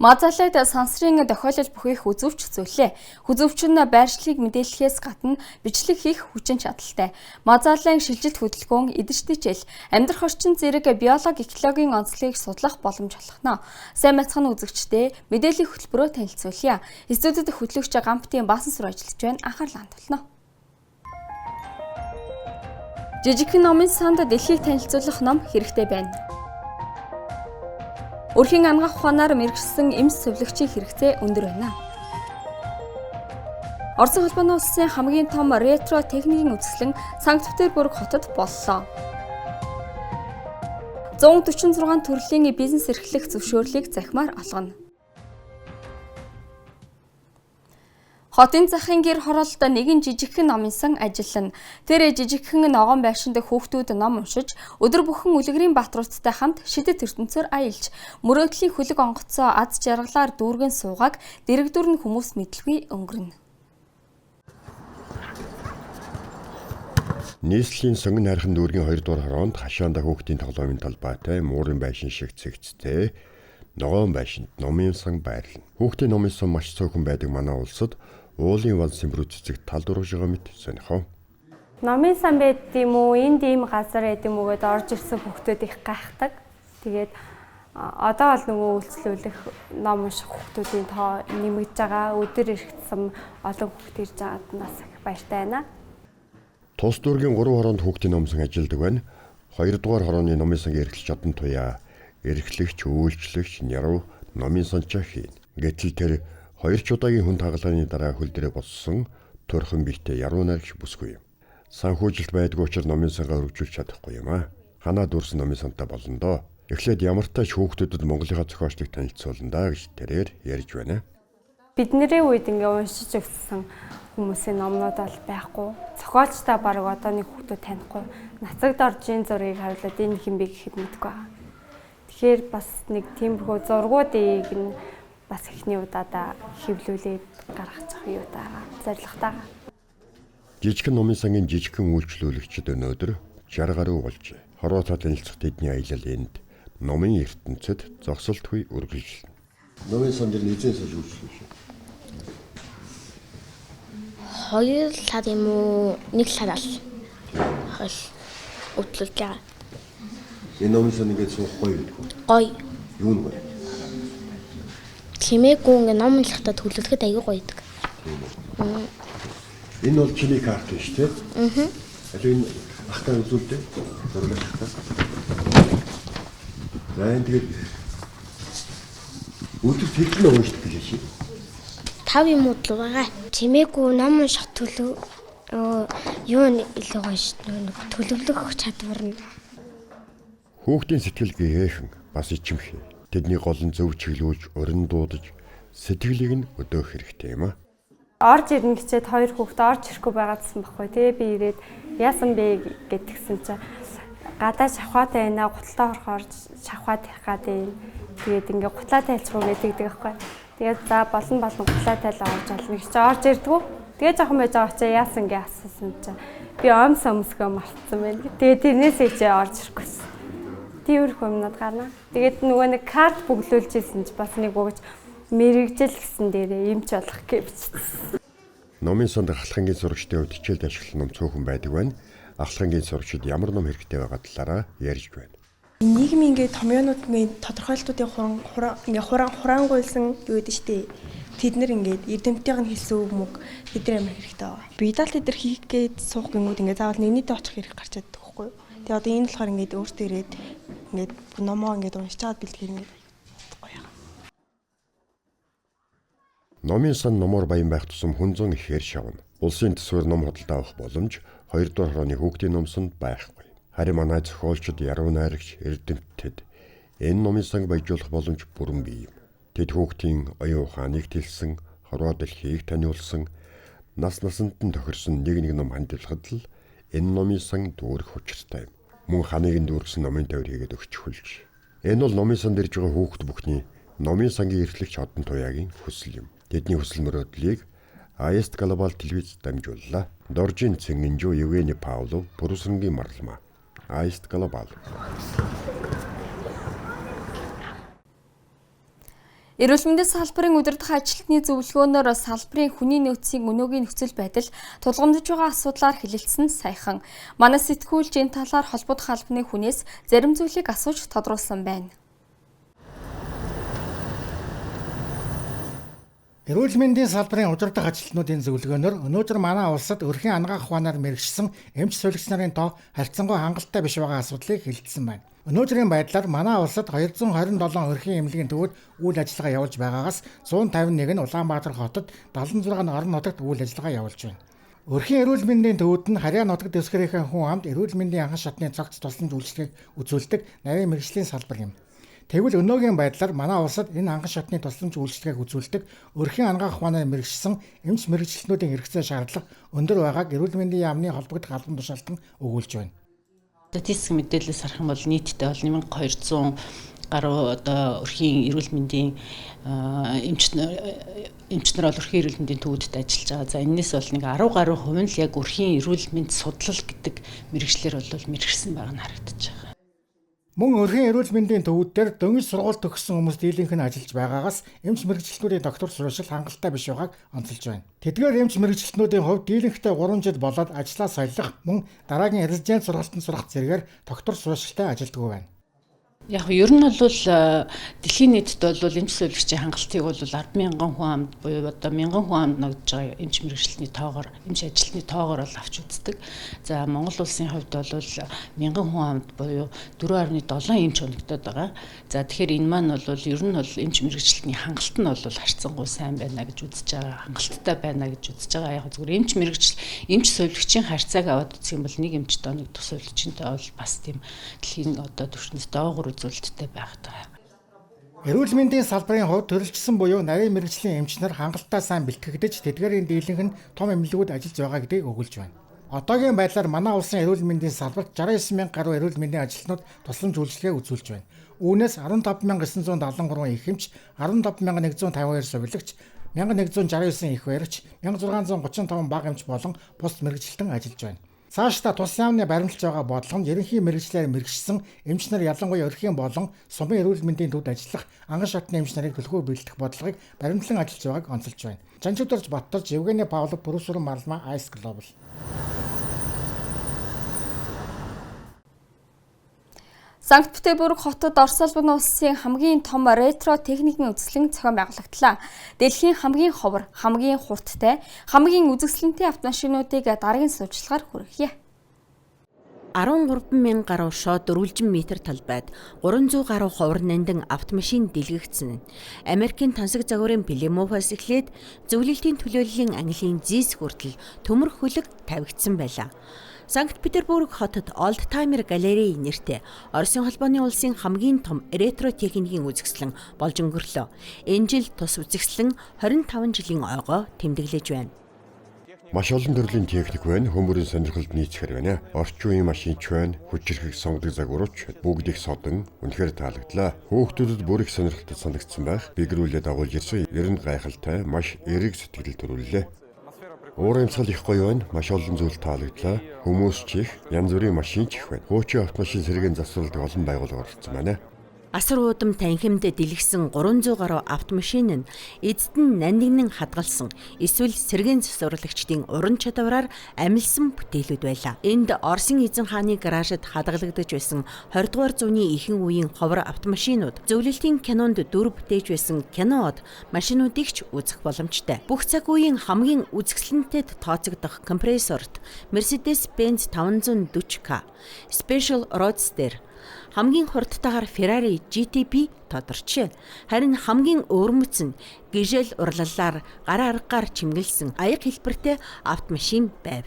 Мазалайд сансрын тохиолол бүхийх үзүүвч зүйлээ. Үзүүвч нь байршлыг мэдээлэхээс гадна бичлэг хийх хүчин чадалтай. Мазалайн шилжилт хөдөлгөөн, эдэрчдэл, амьдрах орчин зэрэг биологи, экологийн онцлогийг судлах боломж олгоно. Сайн мэцхан үзэгчдээ мэдээллийн хөтөлбөрөөр танилцуулъя. Студид хөтлөгч Гамптын Баасан сур ажиллаж байна. Анхаарлаа хандуулна. Жижигхэн номын санд дэлхийг танилцуулах ном хэрэгтэй байна. Өрхийн ангах ухаанаар мэргэжсэн эмс цэвлэгчийн хэрэгцээ өндөр байна. Орсын холбооны улсын хамгийн том ретро техникийн үзэсгэлэн Санкт-Петербург хотод боллоо. 146 төрлийн бизнес эрхлэх зөвшөөрлийг захимаар олгоно. Хотын захын гэр хороолт нэгэн жижигхэн номын сан ажиллана. Тэр жижигхэн ногоон байшинд хүүхдүүд ном уншиж, өдөр бүхэн үлгэрийн бааtruудтай хамт шидэт ертөнцөөр аялж, мөрөөдлийн хөлөг онгоцоо аз жаргалаар дүүргэн суугааг дэрэгдүр нь хүмүүс мэдлгүй өнгөрнө. Нийслэлийн сонгон хайрхан дүүргийн 2 дугаар хороонд хашаанда хүүхдийн тоглоомын талбайтай муурын байшин шиг цэгцтэй ногоон байшинд номын сан байрлана. Хүүхдийн номын сан маш цөөхөн байдаг манай улсад уулын ван сэмрүү цэцэг тал дургаж байгаа мэт сонирхов. Номын сан байд юм уу, энд ийм газар байд юм уу гэдээ орж ирсэн хүүхдүүд их гайхдаг. Тэгээд одоо бол нөгөө үйлчлүүлэх ном унших хүүхдүүдийн тоо нэмэгдэж байгаа. Өдөр иргэдсэн олон хүүхд ирж байгаад нас их баяртай байна. Тус дүүргийн 3 хороонд хүүхдийн номын сан ажилладаг байна. 2 дугаар хорооны номын сангийн эрхлэгч одон туяа, эрхлэгч, үйлчлэгч, няруу номын санчаа хийн. Гэтэл тэр 2 ч удаагийн хүн хагалгааны дараа хөл дээрээ боссон төрхөн биетэй яруу найрагч бүсгүй юм. Санхүүжилт байдгүй учраас номын сангаа өргөжүүлж чадахгүй юм аа. Ханаа дүүрсэн номын сантай болно доо. Эхлээд ямартай ч хүүхдүүдэд Монголынхаа зохиолчдыг танилцуулна даа гэж тэрээр ярьж байна. Бидний үед ингээ уншиж өссөн хүмүүсийн номнууд бол байхгүй. Зохиолчтой баг одооны хүүхдүүд танихгүй. Нацагд орж ийн зургийг харуулад энэ хэм бэ гэхэд мэдгүй байгаа. Тэгэхээр бас нэг тиймэрхүү зургуудыг нь бас ихний удаадаа хэвлүүлээд гаргах юутаа зорилготой. Жижигхэн номын сангийн жижигхэн үйлчлүүлэгчид өнөөдөр 60 гаруй болжээ. Хороотой танилцах тэдний аялал энд номын ертөнцид зогсолтгүй үргэлжилнэ. Номын сан дээр эзэн саж үйлчлүүлж байна. 2 сар юм уу, 1 сар ал. Хол өдлөж байгаа. Энэ номын сан ингээд суух гоё юу? Гоё. Юу нь гоё? Чимээгүй ингээ ном уншихтаа төлөвлөхөд аягүй гоё идэг. Энэ бол чиний карт шүү дээ. Алин ахтаа үзүүлдэ. Зурлагчтай. За энэ тэгээд өдөр тэтгэн уншдаг гэж шээ. 5 юм уу л байгаа. Чимээгүй ном унших төлөв юу илүү гоё шүү. Төлөвлөх чадвар нь. Хүүхдийн сэтгэл гээхэн бас ичимхээ. Тэдний гол нь зөв чиглүүлж, урин дуудаж, сэтгэлийг нь өдөөх хэрэгтэй юм аа. Орж ирнэ гэчээд 2 хүүхд орж ирэхгүй байгаадсан байхгүй. Тэгээ би ирээд яасан бэ гэдгсэн чинь гадаа шавхаатай байна, гутлаа орохоор шавхаад их гадаа. Тэгээд ингээ гутлаа тайлцруу гэдэг байхгүй. Тэгээд за болон гутлаа тайлаа орж ална гэж орж ирдгүү. Тэгээ жоохон байж байгаа чи яасан гээ асуусан чинь би омс өмсгөө мартсан байна. Тэгээд тэрнээсээ чи орж ирэхгүйсэн. Тиймэрхүү юмнууд гарна. Тэгээд нөгөө нэг карт бүглүүлж ирсэн чи бас нэг өгч мэрэгжил гэсэн дээрээ эмч болох гэж бичсэн. Номын санд ахлагын сурагчдын хувьд хичээлд ашиглах ном цөөхөн байдаг байна. Ахлагын сурагчид ямар ном хэрэгтэй байгаа талаараа ярьж байна. Нийгмийн ингээд томьёонуудын тодорхойлолтуудын хураангуйлсан юу гэдэг штеп. Тэд нэр ингээд эрдэмтдийн хэлсэн үг мөг тэдний амар хэрэгтэй байгаа. Бидал тэдэр хийх гээд суух гингүүд ингээд заавал нэгнийдээ очих хэрэг гарч чаддаг байхгүй юу? Тэгээ одоо энэ болохоор ингээд өөртөө ирээд ингээд номоо ингээд уншиж чаад бэлтгэх юм гоё. Номын сан номоор баян байх тусам хүн зүүн ихээр шавна. Улсын төсвөр ном худалдаа авах боломж 2 дугаар хорооны хүүхдийн номсонд байхгүй. Харин манай зохиолчид яруу найрагч эрдэмтэд энэ номын санг баяжуулах боломж бүрэн бий юм. Тэд хүүхдийн оюун ухааныг тэлсэн, хорвоо дэлхийг таниулсан, насанд нь тохирсон нэг ном хандилахад л энэ номын сан дүүрэх учиртай юм. Мөн ханыг нь дүүргэсэн номын тавир хийгээд өгчхүүлж. Энэ бол номын санд ирж байгаа хүүхд бүхний номын сангийн эрхлэгч одон туяагийн хүсэл юм. Тэдний хүсэл мөрөөдлийг Аист Глобал телевиз дамжууллаа. Доржин Цэнгэнжүү Евгений Павлов, Бүрүсрэнгийн марлмаа. Аист Глобал. Эрүүл мэндийн салбарын удирдах ажилтны зөвлөгөөнөөр салбарын хүний нөөцийн өнөөгийн нөхцөл байдал тулгамдж байгаа асуудлаар хэлэлцсэн саяхан. Манай сэтгүүлч энэ талаар холбогдох албаны хүнээс зарим зүйлийг асууж тодруулсан байна. Эрүүл мэндийн салбарын удирдах ажилтнуудын зөвлөгөөнөөр өнөөдөр манай улсад өрхийн ангаах ухаанаар мэргэшсэн эмч сувилагч нарын тоо харьцангуй хангалттай биш байгаа асуудлыг хэлэлцсэн байна. Өнөөдрийн байдлаар манай улсад 227 өрхийн эмнэлгийн төвөд үйл ажиллагаа явуулж байгаагаас 151 нь Улаанбаатар хотод, 76 нь орон нутагт үйл ажиллагаа явуулж байна. Өрхийн эрүүл мэндийн төвөд нь Харьяа нутагт дэвсгэрийнхэн хүн амд эрүүл мэндийн анхан шатны цогц тусламж үйлчлэгийг үзүүлдэг нарийн мэргэжлийн салбар юм. Тэгвэл өнөөгийн байдлаар манай улсад энэ анхан шатны тусламж үйлчлэгийг үзүүлдэг өрхийн ангаах ухаанаар мэргэшсэн эмч мэргэжилтнүүдийн хэрэгцээ шаардлага өндөр байгааг эрүүл мэндийн яамны холбогдох албан тушаалтан өгүүлж байна. Статистик мэдээлэлээс харах юм бол нийтдээ бол 1200 гаруй одоо өрхийн эрүүл мэндийн эмч нар бол өрхийн эрүүл мэндийн төвүүдэд ажиллаж байгаа. За энэс бол нэг 10 гаруй хувь нь л яг өрхийн эрүүл мэнд судлал гэдэг мэргэжлэр бол мэргэшсэн байгаа нь харагдаж байгаа. Мөн өрхийн эрүүл мэндийн төвүүд дээр дөнгөж сургууль төгссөн хүмүүс дийлэнх нь ажиллаж байгаагаас эмч мэргэжилтнүүдийн доктор сурвалжил хангалттай биш байгааг онцолж байна. Тэдгээр эмч мэргэжилтнүүдийн хувьд дийлэнхтэй 3 жил болоод ажлаа солих мөн дараагийн резидент сургалтанд сурах зэрэгээр доктор сурвалжилтай ажилддаг байна. Яг ер нь бол дэлхийн нийтэд бол эмч сувилагчийн хангалтыг бол 10,000 хүн амд буюу одоо 1000 хүн амд ногдож байгаа эмч мэргэжилтний тоогоор эмч ажилтны тоогоор бол авч үздэг. За Монгол улсын хувьд бол 1000 хүн амд буюу 4.7 эмч оногдоод байгаа. За тэгэхээр энэ маань бол ер нь бол эмч мэргэжилтний хангалт нь бол харьцангуй сайн байна гэж үзэж байгаа. Хангалттай байна гэж үзэж байгаа. Яг зүгээр эмч сувилагчийн харьцааг аваад үзэх юм бол нэг эмчт оногдох сувилагчтай бол бас тийм дэлхийн одоо түвшинд доогуур зүйлтэй байдаг. Эрүүл мэндийн салбарын хувьд төрөлжсөн буюу нарийн мэргэжлийн эмч нар хангалттай сайн бэлтгэгдэж тэдгээрийн дийлэнх нь том эмнэлгүүд ажиллаж байгаа гэдгийг өгүүлж байна. Одоогийн байдлаар манай улсын эрүүл мэндийн салбарт 69,000 гаруй эрүүл мэндийн ажилтнууд тусламж үйлчилгээ үзүүлж байна. Үүнээс 15,973 их эмч, 15,152 сувилагч, 1,169 их баригч, 1,635 бага эмч болон бус мэргэжилтэн ажиллаж байна. Цаашдаа тус яамны баримталж байгаа бодлого нь ерөнхий мэргэжлээр мэргэшсэн эмч нар ялангуяа өрхийн болон сумын эрүүл мэндийн төвд ажиллах анхан шатны эмч нарыг төлхөө бэлдэх бодлогыг баримтлан ажиллаж байгааг онцолж байна. Жанчуудорж Батторж, Евгений Павлов, Бүрүсүрэн Маралма, Ice Global. Санкт-Петербург хотод Орос улсын улсын хамгийн том ретро техникийн үзэсгэлэн зохион байгуулагдлаа. Дэлхийн хамгийн ховор, хамгийн хурдтай, хамгийн үзэсгэлэнтэй автомашинуудыг дараагийн сурчлагаар хүргье. 13,000 гаруй шот дөрвөлжин метр талбайд 300 гаруй ховор нандин автомашин дэлгэгдсэн нь Америкийн тансаг загварын Плимуфаас эхлээд зөвлөлтийн төлөөллийн английн Зис хүртэл төмөр хөлөг тавигдсан байлаа. Санкт-Петербург хотод Old Timer Gallery нэртэй Оросын холбооны улсын хамгийн том ретро техникийн үзэсгэлэн болж өнгөрлөө. Энэ жил тус үзэсгэлэн 25 жилийн ойгоо тэмдэглэж байна. Маш олон төрлийн техник байна, хүмүүрийн сонирхолд нийцэхэр байна. Орчин үеийн машинч байна, хүчирхэг сонгодог загварууч бүгд их содон, үнэхээр таалагдлаа. Хүүхдүүдэд бүр их сонирхолтой санагдсан байх. Бигрүүлээд агуулж ирсэн, ер нь гайхалтай, маш эерэг сэтгэл төрүүллээ. Уур амьсгал их гоё байна, маш олон зүйл таалагдлаа. Хүмүүс ч их, янз бүрийн машин ч их байна. Хуучин автомашин сэргээн засварладаг олон байгууллага оролцсон байна. Асар уудам танхимд дэлгэсэн 300 гаруй автомашин нь эзэд нь нандинан хадгалсан эсвэл сэргээн засварлагчдын уран чадвараар амилсан бүтээлүүд байлаа. Энд Оросын эзэн хааны гаражид хадгалагдаж байсан 20 дугаар зууны ихэнх үеийн ховор автомашинууд, зөвлөлтийн кинонд дүр бүтээж байсан кинод машинуудыг ч үзэх боломжтой. Бүх цаг үеийн хамгийн үзэсгэлэнтэй тооцогдох компрессорт Mercedes-Benz 540K, Special Roadster, хамгийн хурдтайгаар Ferrari GTP тодорчээ. Харин хамгийн өвөрмөц нь гижэл урлалаар гараа аргаар чимгэлсэн аяг хэлбэртэй автомашин байв.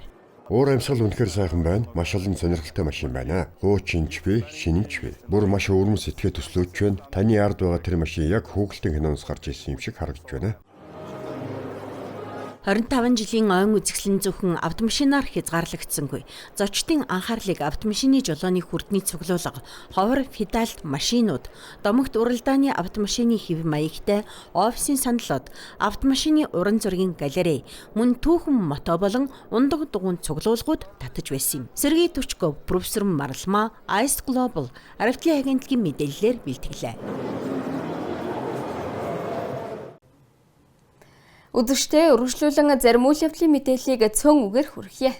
Уур амьсгал үнэхээр сайхан байна. Маш олон сонирхолтой машин байна. Хуучинч бий, шинэнч бий. Бүр маш өвөрмөц этгээ төслөөч байна. Таны ард байгаа тэр машин яг хүүхэлдэйн киноноос гарч ирсэн юм шиг харагдж байна. 25 жилийн ойн үзэсгэлэн зөвхөн автомашинаар хязгаарлагдсангүй. Зочдын анхаарлыг автомашины жолооны хүрдний цуглуулга, ховор педальт машинууд, домогт уралдааны автомашины хэв маягтай, офисын саналууд, автомашины уран зургийн галерей, мөн түүхэн мото болон ундаг дугуйн цуглуулгууд татаж байсан юм. Сергей Тучков, Бүрүсүрэн Маралма, Ice Global, Арвтлын агентлагийн мэдээллээр бэлтгэлээ. Үзэгчдээ өргөжлүүлэн зарим үйл явдлын мэдээллийг цөөн үгээр хүргье.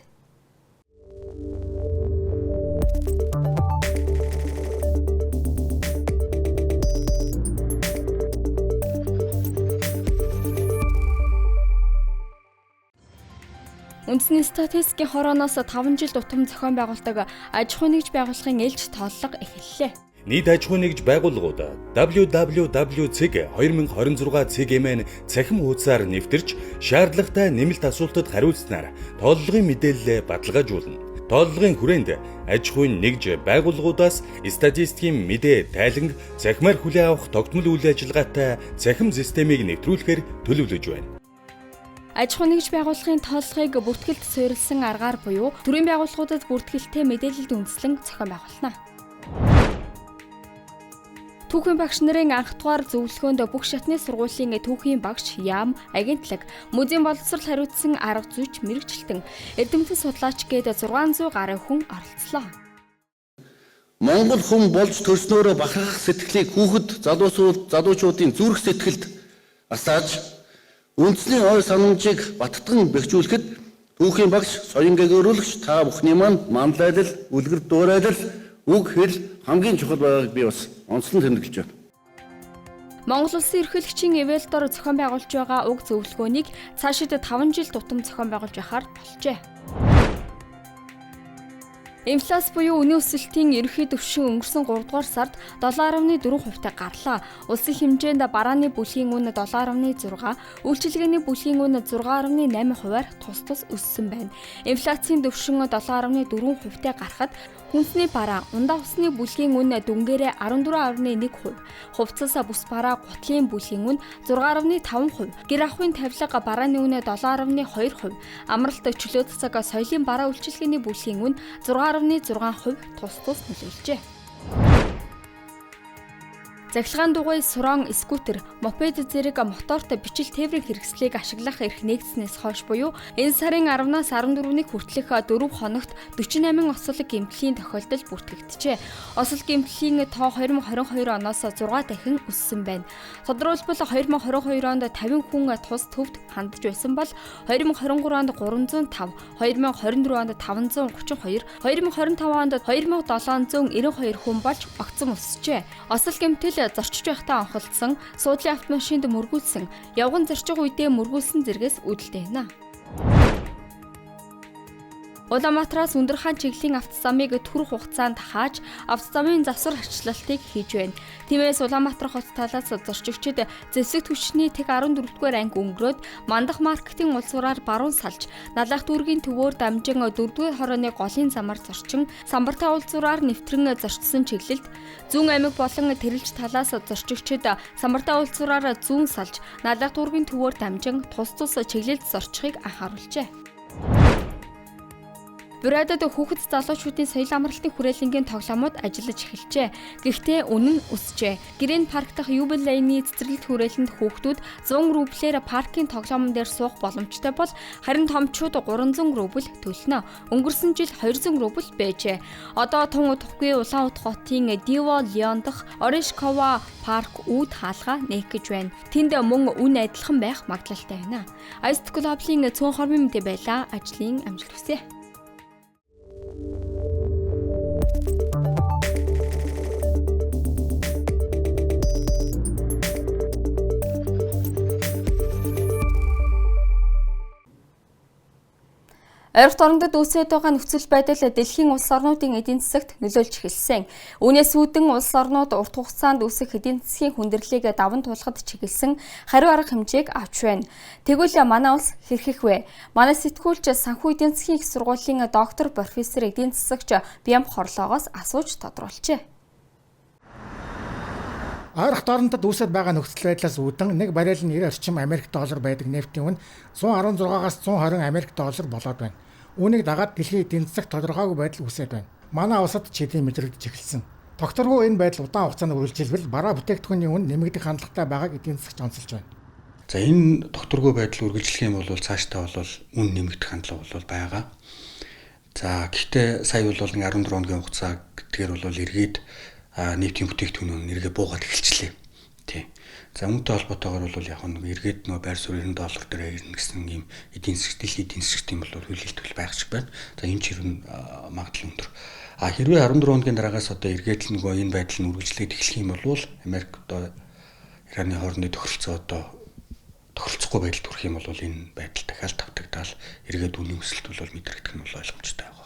Үндэсний статистикийн хорооноос 5 жил тутам зохион байгуулдаг аж ахуй нэгж байгууллагын ээлж тооллого эхэллээ. Нийт аж ахуй нэгж байгууллагууд www.cig2026.cg-ийн цахим хуудасаар нэвтэрч шаардлагатай нэмэлт асуултад хариулснаар тооллогын мэдээлэл баталгаажуулна. Тооллогын хүрээнд аж ахуй нэгж байгууллагуудаас статистикийн мэдээ тайланг цахимаар хүлээн авах тогтмол үйл ажиллагаатай цахим системийг нэвтрүүлэхээр төлөвлөж байна. Аж ахуй нэгж байгууллагын тооллогыг бүртгэлд суурилсан аргаар буюу төрийн байгууллагуудад бүртгэлтэй мэдээлэлд үндэслэн зохион байгуулна. Түүхийн багш нарын анх дугаар зөвлөгөөнд бүх шатны сургуулийн түүхийн багш, яам, агентлаг, музейн боловсрол хариуцсан арга зүйч, мэрэгчлэн, эрдэмтэн судлаач гээд 600 гаруй хүн оролцлоо. Монгол хүн болж төрснөөрөө бахархах сэтгэлийг хүүхэд залуучуудын зүрх сэтгэлд асааж үндэсний ой санамжийг баттган бэхжүүлэхэд түүхийн багш, соён гээгөөрүүлэгч та бүхний манлайлал, үлгэр дуурайлал, үг хэл хамгийн чухал байгааг би бас онцлон тэмдэглэж байна. Монгол Улсын эрхлэгчийн эвэлдор зохион байгуулж байгаа уг зөвлөгөөнийг цаашид 5 жил тутам зохион байгуулж байхаар болжээ. Инфляц буюу үнийн өсөлтийн ерөнхий түвшин өнгөрсөн 3 дугаар сард 7.4% гарлаа. Улсын хэмжээнд барааны бүлгийн үн 7.6, үйлчилгээний бүлгийн үн 6.8%-аар тус өссөн байна. Инфляцийн түвшин 7.4% гарахад хүнсний бараа, ундаа усны бүлгийн үн дүнгээрээ 14.1%, хувцас бус бараа, гутлын бүлгийн үн 6.5%, гэр ахуйн тавилга барааны үн 7.2%, амралт чөлөө цацаг соёлын бараа үйлчилгээний бүлгийн үн 6.6% тус нөлөөлжээ. Захилгаан дугуй, сурон, скутер, мопед зэрэг моторт бичил тээврийн хэрэгслийг ашиглах эрх нэгдснээс хойш буюу энэ сарын 10-наас 14-ний хүртэлх 4 хоногт 48 осол гэмтлийн тохиолдол бүртгэгджээ. Осол гэмтлийн тоо 2022 оноос 6 дахин өссөн байна. Тодорхойлбол 2022 онд 50 хүн тус төвд хандж байсан бол 2023 онд 305, 2024 онд 532, 2025 онд 2792 хүн болж огцом өссөжээ. Осол гэмтэл зорчиж байхдаа анхалдсан, суудлын автомашинд мөргүүлсэн, явган зорчих үедээ мөргүүлсэн зэргээс үүдэлтэй байна. Улаанбаатараас Өндөрхаан чиглэлийн автозамыг түрэх хугацаанд хааж автозамын завсар арчлалтыг хийж байна. Тиймээс Улаанбаатар хот талаас зорчигчид зэвсэг түвшний тэг 14-р анги өнгөрөөд Мандах маркетын улсураар баруун салж, Налах дүүргийн төвөөр дамжин 4-р хорооны голын замаар зорчин, Самбартай улсураар нэвтрэн зорчсон чиглэлд Зүүн аймаг болон Тэрэлж талаас зорчигчид Самбартай улсураар зүүн салж, Налах дүүргийн төвөөр дамжин тус чиглэлд зорчихыг анхааруулжээ. Буриадад хүүхэд залуучуудын соёл амралтын хүрээлэнгийн тоглоомууд ажиллаж эхэлжээ. Гэхдээ үнэн өсжээ. Гэрийн парк дахь Юбил лейний цэцэрлэгт хүрээлэнд хүүхдүүд 100 рублээр паркийн тоглоомн дээр суух боломжтой бол харин томчууд 300 рубль төлнө. Өнгөрсөн жил 200 рубль байжээ. Одоо Тун утгагүй Улаанбаатар хотын Диво Леон дахь Оришкова парк үүд хаалгаа нээх гэж байна. Тэнд мөн үн адилхан байх магадлалтай байна. Ice Club-ийн цөөн хормын мэдээ байлаа. Ажлын амжилт хүсье. Ойролт орондод үүсэж байгаа нөхцөл байдал дэлхийн улс орнуудын эдийн засагт нөлөөлж эхэлсэн. Үүнээс үүдэн улс орнууд урт хугацаанд үүсэх эдийн засгийн хүндрэлийг даван туулахад чиглэсэн хариу арга хэмжээг авч байна. Тэгвэл манай улс хэрхэх вэ? Манай сэтгүүлч санхүү эдийн засгийн их сургуулийн доктор профессор эдийн засагч Бямб Хорлоогоос асууж тодруулжээ. Ойролт орондод үүсэж байгаа нөхцөл байдлаас үүдэн нэг баррел нь 90 орчим Америк доллар байдаг нефтийн үн 116-аас 120 Америк доллар болоод байна. Үүнийг дагаад дэлхийн эдийн засагт тодорхойгүй байдал үүсэж байна. Манай улсад чиглэл мэдрэгдэж эхэлсэн. Докторгүй энэ байдал удаан хугацаанд үргэлжилбэл бараа бүтээгдэхүүний үн нэмэгдэх хандлагатай байгааг эдийн засагч онцолж байна. За энэ докторгүй байдал үргэлжлэх юм бол цаашдаа бол үн нэмэгдэх хандлага бол байгаа. За гэхдээ сая бол 14 хоногийн хугацаа гэдгээр бол эргээд нефтийн бүтээгдэхүүн нэргээ буугаад эхэлчлээ. Тий. За үүнтэй холбоотойгоор бол яг нэг эргээд нөө байр суурь $90 дээр ирнэ гэсэн ийм эдийн засгийн дэлхийн эдийн засгийн бол хүлээлтгэл байх шиг байна. За энэ ч хэрэг магадлал өндөр. А хэрвээ 14 хоногийн дараагаас одоо эргээд л нөгөө энэ байдал нь үргэлжлээд эхлэх юм бол Америк одоо Ираны хоорондын тохиролцоо одоо тохиролцохгүй байдалд хүрэх юм бол энэ байдал дахиад давтагдаал эргээд үнийн өсөлт бол мэдрэгдэх нь бол ойлгомжтой байна.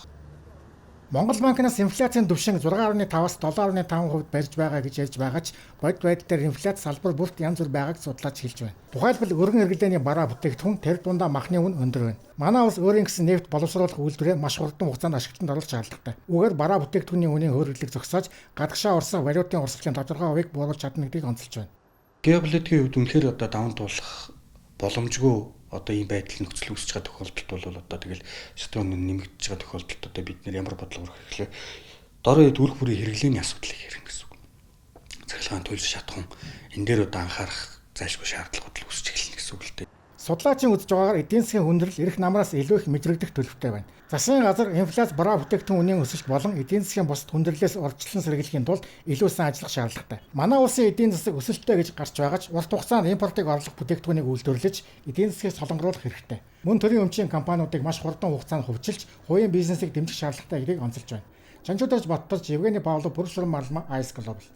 Монгол банкнаас инфляцийн түвшин 6.5-аас 7.5% барьж байгаа гэж ярьж байгаа ч бодит байдал дээр инфляц салбар бүрт янз бүр байгааг судлаач хэлж байна. Тухайлбал өргөн эргэлдээний бараа бүтээгдэхүүн тэр дундаа махны үн өндөр байна. Манай улс өөрийн гэсэн нефт боловсруулах үйлдвэрээ маш хурдан хугацаанд ашиглалтанд оруулах шаардлагатай. Үгээр бараа бүтээгдэхүүний үнийн хөрвөлийг зогсоож гадагшаа орсон валютын урсгалын тодорхой хувийг бууруулж чадна гэдгийг онцолж байна. Геополитикийн хувьд үнэхээр одоо даван туулах боломжгүй одоо ийм байдал нөхцөл үүсэж байгаа тохиолдолд бол одоо тэгэл шатрын нэмэгдэж байгаа тохиолдолд одоо бид нэр ямар бодлого өрөх хэрэглээ. Дорой төлөх бүрийн хэрэглээний асуудлыг ярих гэсэн үг. Цахилгаан төлж шатхан энэ дээр одоо анхаарах зайлшгүй шаардлагууд л үүсэж эхэлнэ гэсэн үг л дээ. Судлаачийн үзэж байгаагаар эдийн засгийн хүндрэл эрх намраас илүү их мэдрэгдэх төлөвтэй байна. Засгийн газар инфляц бараа бүтээгдэхүүн үнийн өсөлт болон эдийн засгийн бусад хүндрэлээс урьдчилан сэргийлэхийн тулд илүү сайн ажиллах шаардлагатай. Манай улсын эдийн засаг өсөлттэй гэж гарч байгаа ч урт хугацаанд импортыг орлох бүтээгдэхүүнийг үйлдвэрлэж эдийн засгийг солонгоруулах хэрэгтэй. Мөн төрийн өмчийн компаниудыг маш хурдан хугацаанд хувьчилж, хувийн бизнесийг дэмжих шаардлагатай гэдгийг онцолж байна. Жанжуудаж Баттарч, Евгений Павлов, Бүрслэр Марлма, Айс Глобал.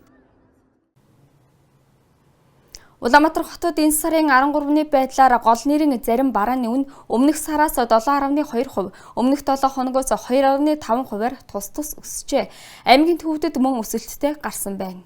Улаанбаатар хотод энэ сарын 13-ны байдлаар гол нэрийн зарим барааны үн өмнөх сараас 7.2%, өмнөх 7 хоногоос 2.5%-аар тус өсжээ. Аймгийн төвүүдэд мөн өсөлттэй гарсан байна.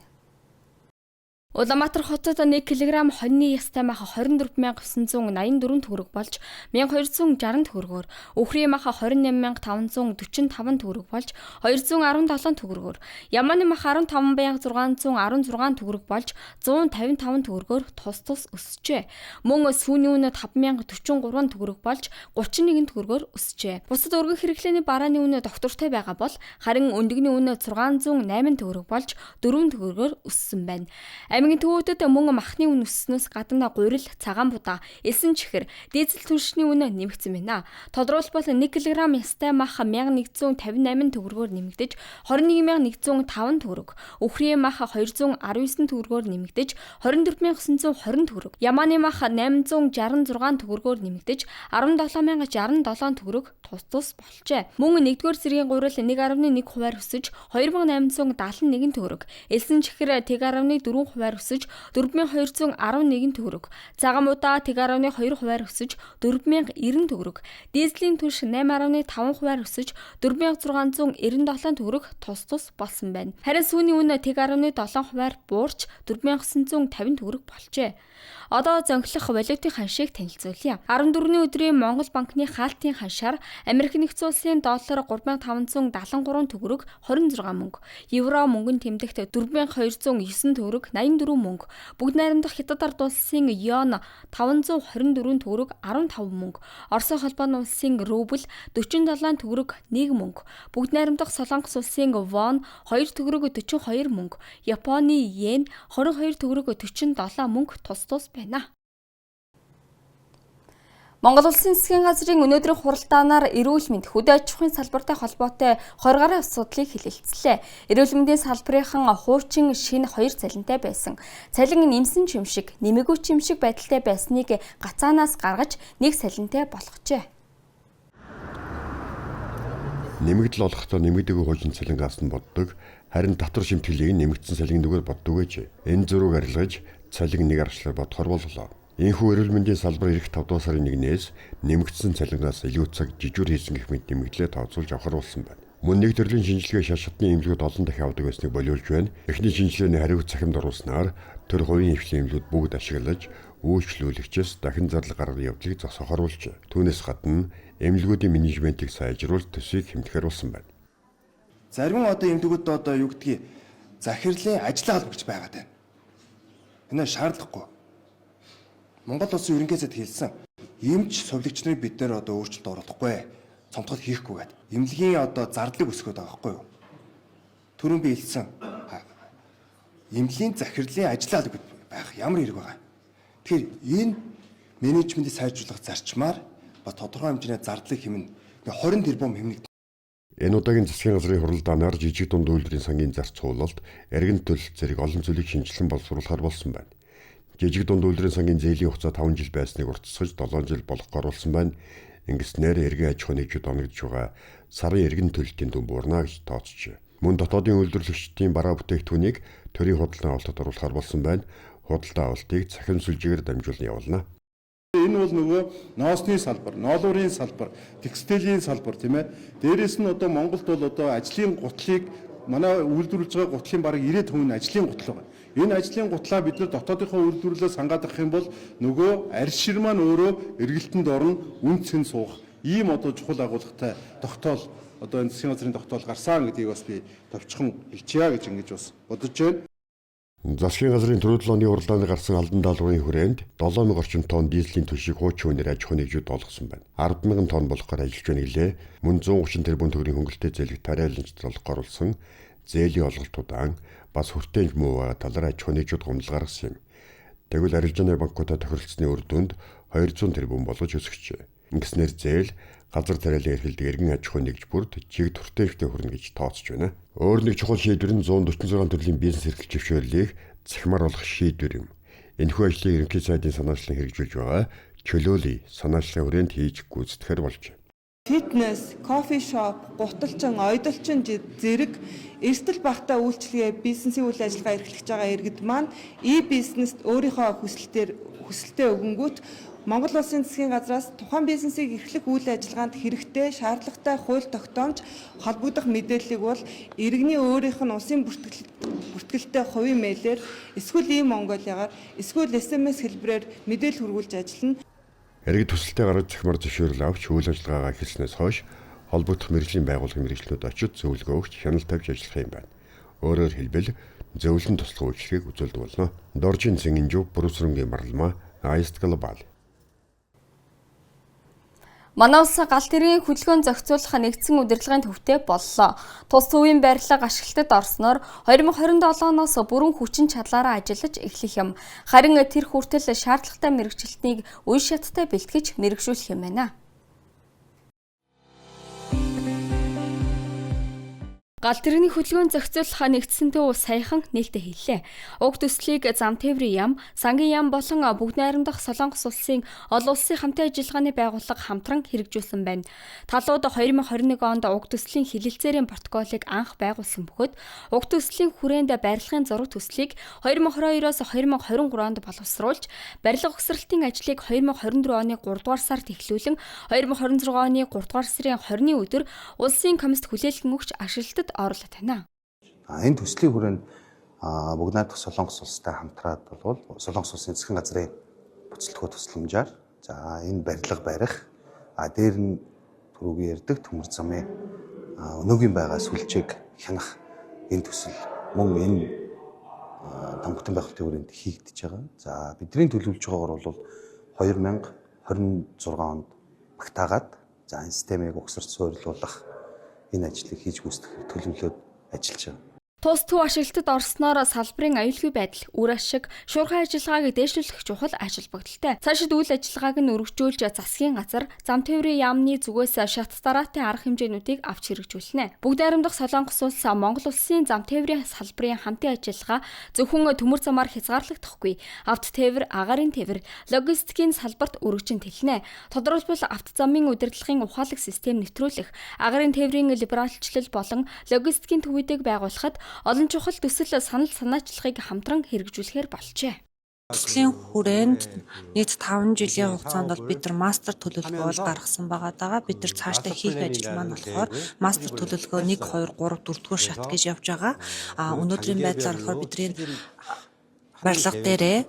Улаанбаатар хотод 1 кг хоньны ястай мах 24984 төгрөг болж 1260 төгрөгөөр, үхрийн мах 28545 төгрөг болж 217 төгрөгөөр, ямааны мах 15616 төгрөг болж 155 төгрөгөөр тус өсжээ. Мөн сүүний үн 5043 төгрөг болж 31 төгрөгөөр өсжээ. Бусад өргөн хэрэглээний барааны үн доктортой байгаа бол харин өндөгний үн 608 төгрөг болж 4 төгрөгөөр өссөн байна. Аймгийн төвүүдэд мөн махны үн өссөнөөс гадна гурил, цагаан будаа, элсэн чихэр, дизель түлшний үн нэмэгдсэн байна. Тодорхойлбол 1 кг ястай мах 1158 төгрөгөөр нэмэгдэж 21105 төгрөг, үхрийн мах 219 төгрөгөөр нэмэгдэж 24920 төгрөг, ямааны мах 866 төгрөгөөр нэмэгдэж 17067 төгрөг тус болжээ. Мөн 1-р зэргийн гурил 1.1% өсөж 2871 төгрөг, элсэн чихэр 1.4% өсөж 4211 төгрөг, цагаан будаа 1.2% өсөж 4090 төгрөг, дизелийн түлш 8.5% өсөж 4697 төгрөг тус болсон байна. Харин сүүний үн 1.7%-аар буурч 4950 төгрөг болжээ. Одоо зөнгөлөх валютын ханшийг танилцуулъя. 14-ний өдрийн Монгол банкны хаалтын ханшаар Америк нэгдсэн улсын доллар 3573 төгрөг 26 мөнгө, евро мөнгөнд тэмдэгт 4209 төгрөг 84 мөнгө, бүгд найрамдах Хятад ард улсын йен 524 төгрөг 15 мөнгө, Оросын холбооны улсын рубль 47 төгрөг 1 мөнгө, бүгд найрамдах Солонгос улсын вон 2 төгрөг 42 мөнгө, Японы йен 22 төгрөг 47 мөнгө тус байна. Монгол Улсын засгийн газрын өнөөдрийн хуралдаанаар эрүүл мэнд, хөдөө аж ахуйн салбартай холбоотой 20 гаруй асуудлыг хэлэлцлээ. Эрүүл мэндийн салбарынхан хуучин шинэ 2 цалинтай байсан. Цалин нэмсэн ч юм шиг, нэмээгүй ч юм шиг байдалтай байсныг гацаанаас гаргаж нэг цалинтай болгожээ. Нэмэгдэл олохдоо нэмэгдээгүй хуучин цалингаас нь боддог, харин татвар шимтгэлийг нэмэгдсэн цалингдгээр боддог гэж. Энэ зургийг арилгаж цалин нэг аргачлаар бодохоор боллоо. Энэхүү эрүүл мэндийн салбар ирэх 5 дугаар сарын 1-ээс нэмэгдсэн цалингаас илүү цаг жижүүр хийсэн гэх мэт нэмэгдлээ тооцоолж авахар болсон байна. Мөн нэг төрлийн шинжилгээ шалшатны эмнэлгүүд олон дахин авдаг байсныг болиулж байна. Эхний шинжилгээний хариуц цахимд оруулснаар төр хувийн хвшлийн эмнэлгүүд бүгд ашиглаж үйлчлүүлэгчээс дахин зардал гаргах явдлыг зогсоохоруулж, түүнээс гадна эмнэлгүүдийн менежментийг сайжруулж төсвийг хэмтгэхээр болсон байна. Зарим одоо эмнэлгүүд одоо юу гэдгийг захирлын ажлаа албагч байгаад байна. Энэ шаардлагагүй. Монгол улсын ерөнхий сайд хэлсэн эмч сувлагч нарыг бид нэр одоо өөрчлөлт оруулахгүй, цомтгол хийхгүйгээд эмнэлгийн одоо зардлыг өсгөхөд байгаа байхгүй юу? Түрүүн би хэлсэн эмнэлгийн захирлын ажлаа албагч байх ямар хэрэг байгаа. Тэгэхээр энэ менежментийг сайжруулах зарчмаар ба тодорхой хэмжээний зардлыг хэмнэ 20 тэрбум хэмнэгдэнэ. Энэ удаагийн засгийн газрын хуралдаанаар жижиг дунд үйлдвэрийн сангийн зарц цуулалт, эргэн төлөлт зэрэг олон зүйлийг шинжилэн боловсруулахар болсон байна. Жижиг дунд үйлдвэрийн сангийн зээлийн хугацаа 5 жил байсныг уртасгаж 7 жил болгох оруулсан байна. Ингэснээр эргэн аж ахуйн нэгжид оногдож байгаа сарын эргэн төлөлтийн дүн буурна гэж тооцжээ. Мөн дотоодын үйлдвэрлэгчдийн бараа бүтээгдэхүүнийг төрийн худалдан авалтад оруулахар болсон байна. Худалдан авалтыг цахим сүлжээгээр дамжуулан явуулна. Энэ бол нөгөө ноосны салбар, ноолуурын салбар, текстилийн салбар тийм ээ. Дээрээс нь одоо Монголд бол одоо ажлын гутлыг манай үйлдвэрлэж байгаа гутлын бараг 90% нь ажлын гутал байна. Энэ ажлын гутлаа бид нар дотоодынхоо үйлдвэрлэлээс хангаадах юм бол нөгөө арьс шир маань өөрөө эргэлтэнд орно, үн цэн суух. Ийм одоо чухал агуулгатай тогтоол одоо энэ засгийн газрын тогтоол гарсан гэдгийг бас би товчхон хэлчихье гэж ингэж бас бодож байна. Засгийн газрын түрүү 7 оны уралдаанд гарсан алдан даалгаврын хүрээнд 7000 орчим тонн дизелийн түлшийг хуучин үнээр аж ахуйн нэгжүүд олгосон байна. 100000 тонн болохоор ажиллаж байна гэлээ. Мөн 130 тэрбум төгрөгийн хөнгөлөлтөд зээлэг тариаланчд олгохоор болсон зээлийн олголтуудаа бас хүртээмж муу талаар аж ахуйн нэгжүүд гомдол гаргасан юм. Тэгвэл арилжааны банкудаа тохиролцсны үр дүнд 200 тэрбум болгож өсгөжээ. Ингэснээр зээл газар тариалан эрхэлдэг эргэн аж ахуйн нэгж бүрд чигт хүртээмжтэй хүрнэ гэж тооцож байна. Өөр нэг чухал шийдвэр нь 146 төрлийн бизнес эрхлэл зөвшөөрлийг захимаар болгох шийдвэр юм. Энэхүү ажлыг ерөнхий сайдын санаачлан хэрэгжүүлж байгаа чөлөөлөй санаачлалын хүрээнд хийж гүйцэтгэхэр болж байна. Фитнес, кофе шоп, гуталчин, ойдолчин зэрэг эрсдэл багтаа үйлчлэгээ бизнесийн үйл ажиллагаа эрхлэж байгаа иргэд маань бизнест өөрийнхөө хүсэлтээ өгөнгүүт Монгол Улсын засгийн газраас тухайн бизнесийг эрхлэх үйл ажиллагаанд хэрэгтэй шаардлагатай хууль тогтоомж холбогдох мэдээллийг бол иргэний өөрийнх нь улсын бүртгэлтэй хувийн мэйлээр эсвэл Монголигаар эсвэл SMS хэлбэрээр мэдээлэл хүргүүлж ажиллана. Иргэд төсөлтэй гаргаж захимаар зөвшөөрөл авч үйл ажиллагаагаа эхэлснээс хойш холбогдох мэргэжлийн байгууллагын мэргэжлүүд очиж зөвлөгөө өгч хяналт тавьж ажиллах юм байна. Өөрөөр хэлбэл зөвлөн туслах үйлчлэгийг үзүүлдэг болно. Доржин Цэнгинжүү, Бүрүсрэнгийн марлмаа, Аист Глобал. Манай улс галт тэргийн хөдөлгөөн зохицуулах нэгдсэн удирдлагын төвтэй боллоо. Тус төвийн барилга ашиглалтад орсноор 2027 оноос бүрэн хүчин чадлаараа ажиллаж эхлэх юм. Харин тэр хүртэл шаардлагатай мэрэгчлэлтнийг үе шаттай бэлтгэж мэрэгжүүлэх юм байна. Галт тэргийн хөдөлгөөн зохицуулах нэгдсэн төв саяхан нээлттэй хэллээ. Уг төслийг зам тээврийн яам, сангийн яам болон бүгд найрамдах Солонгос улсын олон улсын хамтын ажиллагааны байгууллага хамтран хэрэгжүүлсэн байна. Талууд 2021 онд уг төслийн хилэлцээрийн протоколыг анх байгуулсан бөгөөд уг төслийн хүрээнд барилгын зураг төслийг 2022-оос 2023 онд боловсруулж, барилга угсралтын ажлыг 2024 оны 3 дугаар сард эхлүүлэн 2026 оны 3 дугаар сарын 20-ны өдөр улсын комист хүлээлгэн өгч ашиглалтад оруулаад байна. Энэ төслийн хүрээнд бүгд найрамдах Солонгос улстай хамтраад бол Солонгос улсын засгийн газрын бүцэлтгөө тусламжаар энэ барилга барих дээр нь түрүүгийн ярддаг төмөр замын өнөөгийн байгаа сүлжээг хянах энэ төсөл мөн энэ тамхитан байгуулалтын хүрээнд хийгдэж байгаа. Бидний төлөвлөж байгаагаар бол 2026 онд багтаагаад энэ системийг угсарч суурилуулах энэ ажлыг хийж гүйцэтгэх төлөвлөлөд ажиллаж байгаа. Тус төв ашиглалтад орсноор салбарын аюулгүй байдал, үр ашиг, шуурхай ажиллагааг дэвшлүүлэх чухал ажил бүгдэлтэй. Цаашид үйл ажиллагааг нь өргөжүүлж засгийн газар зам тээврийн яамны зүгээс шат дараатын арга хэмжээнүүдийг авч хэрэгжүүлнэ. Бүгд найрамдах Солонгос улс Монгол улсын зам тээврийн салбарын хамтын ажиллагаа зөвхөн төмөр замаар хязгаарлагдахгүй. Авто тээвэр, агаарын тээвэр, логистикийн салбарт өргөжин тэлнэ. Тодорхойлбол авто замын удирдлагын ухаалаг систем нэвтрүүлэх, агаарын тээврийн либералчлал болон логистикийн төвүүдийг байгуулахад олон чухал төсөл санал санаачлагыг хамтран хэрэгжүүлэхээр болжээ. Төслийн хүрээнд нийт 5 жилийн хугацаанд бол бид нар мастер төлөвлөгөө гаргасан байгаа. Бид нар цаашдаа хийх ажил маань болохоор мастер төлөвлөгөө 1, 2, 3, 4 дугаар шат гэж явж байгаа. Өнөөдрийн байдлаар болохоор бидний барилга дээрээ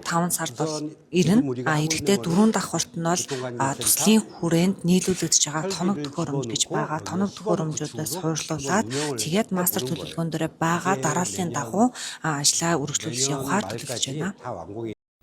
5 сард бол ирнэ. Эрэхтээ 4 давхурт нь бол төслийн хүрээнд нийлүүлэгдэж байгаа тоног төхөөрөмж гэж байгаа. Тоног төхөөрөмжүүдээс хууршлуулад тэгээд мастер төлөвлөгөөн дээр байгаа дарааллын дагуу ажлаа үргэлжлүүлж явахаар төлөвлөж байна.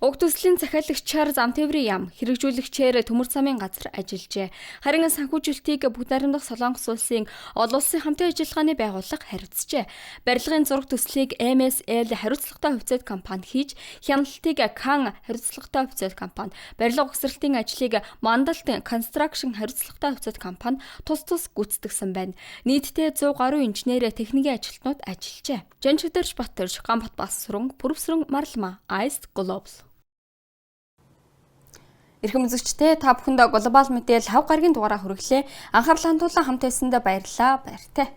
Уг төслийн захиалагчаар зам тээврийн яам, хэрэгжүүлэгчээр төмөр замын газар ажиллажээ. Харин санхүүжилтийг бүгд найрамдах Солонгос улсын олон улсын хамтын ажиллагааны байгууллага хариуцжээ. Барилгын зураг төслийг MSL хариуцлагатай хувьцаат компани хийж, хяналтыг Can хариуцлагатай хувьцаат компани, барилга угсралтын ажлыг Mandalt Construction хариуцлагатай хувьцаат компани тус гүйцэтгсэн байна. Нийтдээ 100 гаруй инженер техникийн ажилтнууд ажиллажээ. Жанчидэрч Батөрж, Гамбат Басрун, Бүрвсрэн Марлма, Аист Глобал. Эрхэм үзэгчдээ та бүхэнд глобал мэдээлэл 5 гарагийн дугаараа хүргэлээ. Анхаарлаа хандуулан хамт байсандаа баярлалаа. Баяртай.